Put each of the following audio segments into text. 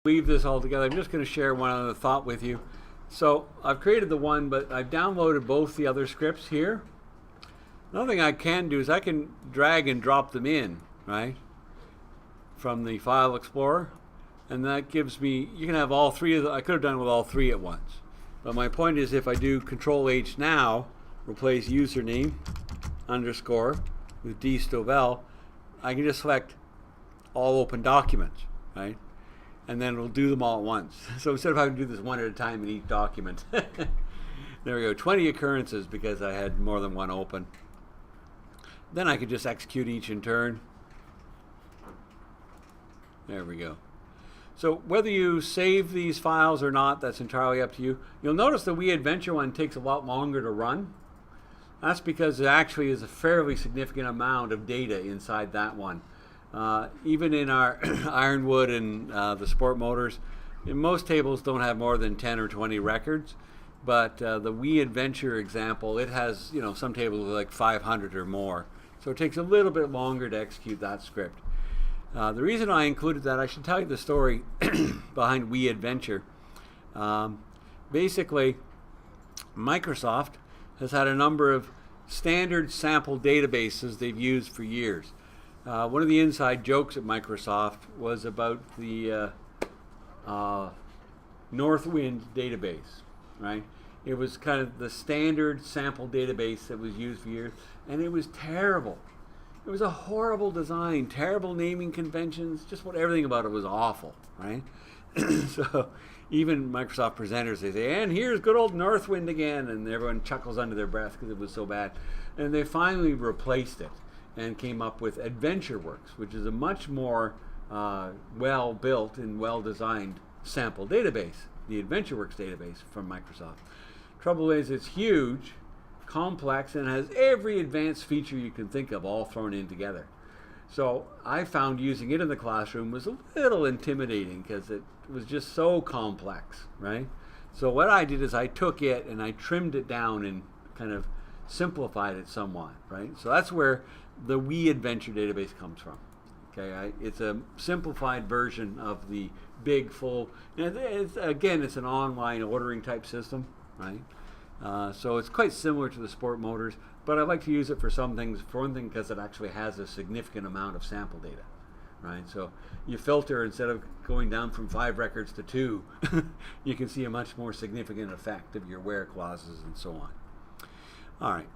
Leave this all together. I'm just going to share one other thought with you. So I've created the one, but I've downloaded both the other scripts here. Another thing I can do is I can drag and drop them in, right, from the File Explorer. And that gives me, you can have all three of them. I could have done with all three at once. But my point is, if I do Control-H now, replace username underscore with D. Stovell, I can just select all open documents, right? And then it'll do them all at once. So instead of having to do this one at a time in each document, there we go, 20 occurrences because I had more than one open. Then I could just execute each in turn. There we go. So whether you save these files or not, that's entirely up to you. You'll notice the Wii Adventure one takes a lot longer to run. That's because it actually is a fairly significant amount of data inside that one. Even in our Ironwood and the Sport Motors, most tables don't have more than 10 or 20 records. But the Wii Adventure example, it has, some tables with like 500 or more. So it takes a little bit longer to execute that script. The reason I included that, I should tell you the story behind Wii Adventure. Basically, Microsoft has had a number of standard sample databases they've used for years. One of the inside jokes at Microsoft was about the Northwind database, right? It was kind of the standard sample database that was used for years, and it was terrible. It was a horrible design, terrible naming conventions, just everything about it was awful, right? So even Microsoft presenters, they say, and here's good old Northwind again, and everyone chuckles under their breath because it was so bad. And they finally replaced it and came up with AdventureWorks, which is a much more well-built and well-designed sample database, the AdventureWorks database from Microsoft. Trouble is, it's huge, complex, and has every advanced feature you can think of all thrown in together. So I found using it in the classroom was a little intimidating because it was just so complex, right? So what I did is I took it and I trimmed it down and kind of simplified it somewhat, right? So that's where the Wii Adventure database comes from. Okay, it's a simplified version of the big full, and again, it's an online ordering type system, right? So it's quite similar to the Sport Motors, but I like to use it for some things. For one thing, because it actually has a significant amount of sample data, right? So you filter, instead of going down from 5 records to 2, you can see a much more significant effect of your where clauses and so on. All right,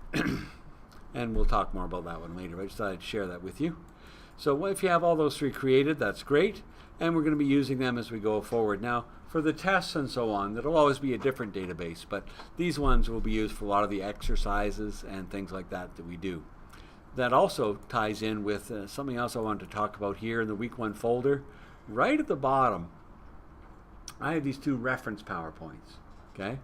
and we'll talk more about that one later, but I just thought I'd share that with you. So if you have all those 3 created, that's great, and we're going to be using them as we go forward. Now, for the tests and so on, that'll always be a different database, but these ones will be used for a lot of the exercises and things like that we do. That also ties in with something else I wanted to talk about here in the Week 1 folder. Right at the bottom, I have these 2 reference PowerPoints, okay?